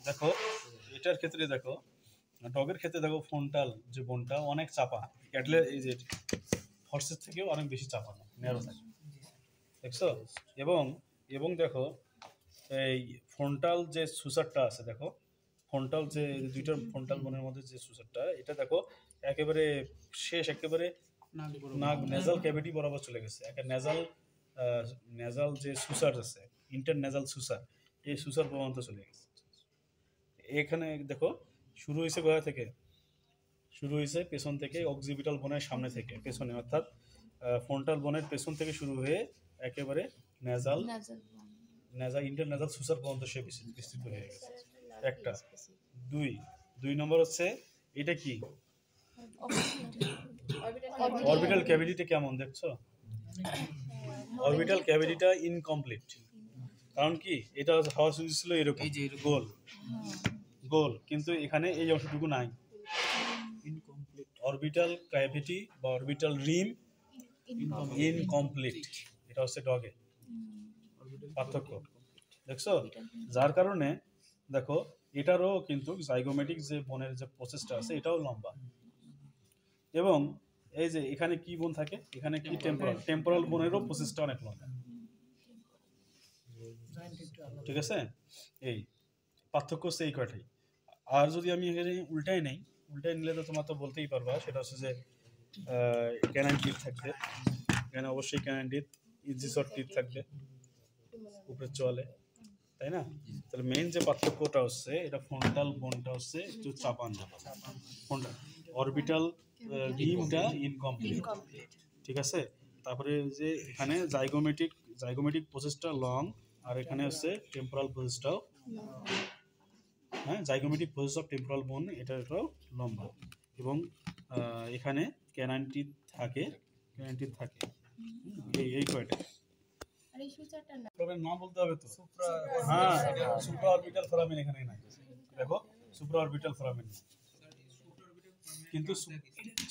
দেখো এটার ক্ষেত্রে দেখো, ডগের ক্ষেত্রে দেখো ফ্রন্টাল যে বোনটা অনেক চাপা, ক্যাটলের এই যে হর্সের থেকেও অনেক বেশি চাপা ন্যারো থাকে, দেখছো? এবং এবং দেখো এই ফ্রন্টাল যে সুসারটা আছে, দেখো ফ্রন্টাল যে দুইটা ফ্রন্টাল বোনের মধ্যে যে সুসারটা, এটা দেখো একেবারে শেষ, একেবারে নাক নেজাল ক্যাভিটি বরাবর চলে গেছে। একটা নেজাল নেজাল যে সুসার আছে, ইন্টারনেজাল সুসার, এই সুসার পর্যন্ত চলে গেছে। এখানে দেখো শুরু হয়েছে কোথা থেকে? শুরু হয়েছে পেছন থেকে, অক্সিপিটাল বোনের সামনে থেকে পেছনে, অর্থাৎ ফ্রন্টাল বোনের পেছন থেকে শুরু হয়ে একেবারে নেজাল নেজাল ইন্টারনেজাল সুসার পর্যন্ত সে বিস্তৃত হয়ে গেছে। একটা। দুই নম্বর হচ্ছে এটা কি, অরবিটাল ক্যাভিটিটা কেমন দেখছো? অরবিটাল ক্যাভিটিটা ইনকমপ্লিট। কারণ কি, এটা হাওয়া সুইচ ছিল এরকম গোল গোল, কিন্তু এখানে এই অংশটুকু নাই, ইনকমপ্লিট। অরবিটাল ক্যাভিটি বা অরবিটাল রিম ইনকমপ্লিট, এটা হচ্ছে ডগে পার্থক্য, দেখছো? যার কারণে দেখো এটারও কিন্তু জাইগোমেটিক যে বোনের যে প্রসেসটা আছে এটাও লম্বা। এবং এই যে এখানে কি বোন থাকে, এখানে কি টেম্পোরাল বোনেরও প্রসেসটা অনেক লম্বা, ঠিক আছে? এই পার্থক্য হচ্ছে এই কয়টাই। আর যদি আমি এখানে উল্টাই নিলে তো তোমার তো বলতেই পারবা, সেটা হচ্ছে যে ক্যানাইন টিথ থাকবে, এখানে অবশ্যই ক্যানাইন টিথ, ইনসিসর টিথ থাকবে উপরের চোয়ালে, তাই না? তাহলে মেইন যে পার্থক্যটা হচ্ছে, এটা ফ্রন্টাল বোনটা হচ্ছে একটু চাপান, ফ্রন্টাল অরবিটাল রিমটা ইনকমপ্লিট, ঠিক আছে? তারপরে যে এখানে জাইগোমেটিক প্রসেসটা লং, আর এখানে হচ্ছে টেম্পোরাল প্রসেসটাও, হ্যাঁ, জাইগোমেটিক প্রসেস অফ টেম্পোরাল বোন এটাও লম্বা। এবং এখানে ক্যানাইন টিথ থাকে, এই কয়টা নাম বলতে হবে তো। হ্যাঁ, সুপ্রা অরবিটাল ফোরামেন এখানে নাই, দেখো সুপ্রা অরবিটাল ফোরামেন, কিন্তু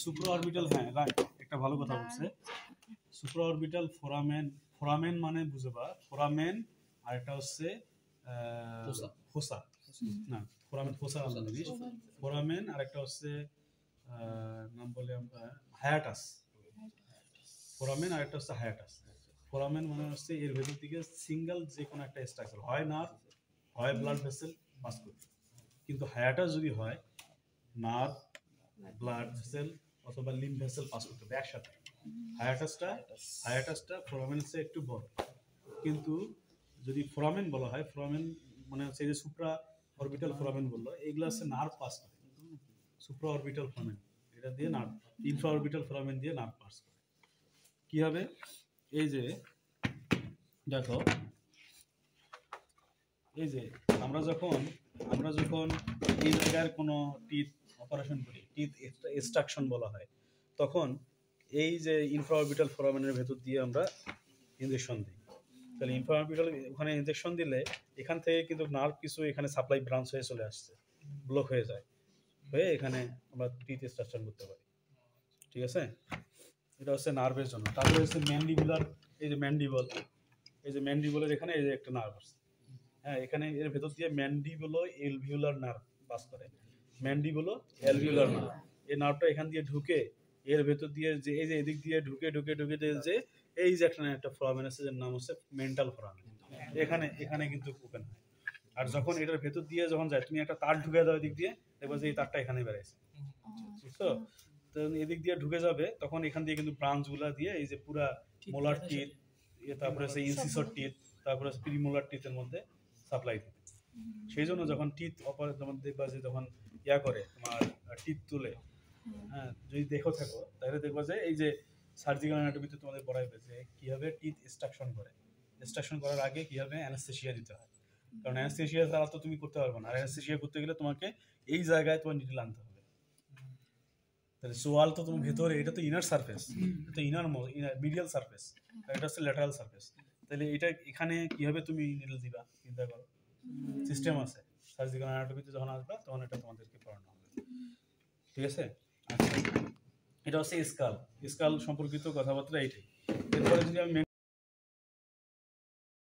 সুপ্রা অরবিটাল, হ্যাঁ রাইট, একটা ভালো কথা বলছে। সুপ্রা অরবিটাল ফোরামেন মানে বুঝবা, ফোরামেন আর একটা হচ্ছে ফোসা, না ফোরামেন ফোসা আলাদা জিনিস, ফোরামেন আর একটা হচ্ছে নাম বলে আমরা হায়াটাস, ফোরামেন আর একটা হচ্ছে হায়াটাস। ফোরামেন মানে হচ্ছে এর ভেতর দিকে সিঙ্গেল যে কোনো একটা স্ট্রাকচার হয়, নার্ভ হয় ব্লাড ভেসেল পাস করবে, কিন্তু হায়াটাস যদি হয় নার্ভ ব্লাড ভেসেল অথবা লিম্ফ ভেসেল পাস করতে হবে একসাথে। হায়াটাসটা ফোরামেনের চেয়ে একটু বড়, কিন্তু যদি ফোরামেন বলা হয়, ফোরামেন মানে হচ্ছে যে সুপ্রা অরবিটাল ফোরামেন বললো, এগুলো হচ্ছে নার্ভ পাস করে, সুপ্রা অরবিটাল ফোরামেন এটা দিয়ে নার্ভ, ইনফ্রা অরবিটাল ফোরামেন দিয়ে নার্ভ পাস করে। কি হবে, এই যে দেখো, এই যে আমরা যখন এই জায়গার কোনো টিথ অপারেশন করি, টিথ এক্সট্রাকশন বলা হয়, তখন এই যে ইনফ্রাঅরবিটাল ফোরামেনের ভেতর দিয়ে আমরা ইনজেকশন দিই। তাহলে ইনফ্রাঅরবিটাল ওখানে ইনজেকশন দিলে এখান থেকে কিন্তু নার্ভ কিছু এখানে সাপ্লাই ব্রাঞ্চ হয়ে চলে আসছে, ব্লক হয়ে যায়, হয়ে এখানে আমরা টিথ এক্সট্রাকশন করতে পারি, ঠিক আছে? এটা হচ্ছে নার্ভের জন্য। তারপরে হচ্ছে ম্যান্ডিবুলার, এই যে ম্যান্ডিবলের এখানে এই যে একটা নার্ভ আছে, হ্যাঁ, এখানে এর ভেতর দিয়ে ম্যান্ডিবুলো এলভিউলার নার্ভ পাস করে, ম্যান্ডিবুলো এলভিউলার নার্ভ, এই নার্ভটা এখান দিয়ে ঢুকে এর ভেতর দিয়ে যে এই যে এদিক দিয়ে ঢুকে যে এই যে একটা ফোরামেন আছে যার নাম হচ্ছে মেন্টাল ফোরামেন, এখানে কিন্তু ওপেন হয়। আর যখন এটার ভেতর দিয়ে যখন যায়, তুমি একটা তার ঢুকে দাও এদিক দিয়ে, দেখবো যে এই তারটা এখানে বেড়াইছে, বুঝছো? তো এদিক দিয়ে ঢুকে যাবে, তখন এখান দিয়ে কিন্তু ব্রাঞ্চগুলা দিয়ে এই যে পুরা মোলার টিথ, তারপরে হচ্ছে ইনসিসর টিথ, তারপরে প্রিমোলার টিথের মধ্যে সাপ্লাই দিবে। সেই জন্য যখন টিথ যখন দেখবা যে যখন করে তোমার টিথ তুলে, হ্যাঁ, যদি থাকো তাহলে দেখবা যে এই যে সার্জিক্যাল অ্যানাটমিতে তোমাদের পড়াইবে যে কিভাবে টিথ এক্সট্রাকশন করার আগে কিভাবে অ্যানেস্থেসিয়া দিতে হয়, কারণ অ্যানেস্থেসিয়া ছাড়া তো তুমি করতে পারবে না, আর অ্যানেস্থেসিয়া করতে গেলে তোমাকে এই জায়গায় তোমার নিডল আনতে হবে। তাহলে সোয়াল তো তোমার ভেতরে, এটা তো ইনার সারফেস, এটা তো ইনার মিডিয়াল সারফেস, আর এটা হচ্ছে ল্যাটারাল সারফেস। তাহলে এটা এখানে কিভাবে তুমি নিডল দিবা চিন্তা করো, সিস্টেম আছে। সার্জিক্যাল অ্যানাটমিতে যখন আসবা তখন এটা তোমাদেরকে পড়ানো হবে, ঠিক আছে? আচ্ছা, এটা হচ্ছে স্কাল সম্পর্কিত কথাবার্তা এইটাই। এরপরে যদি আমি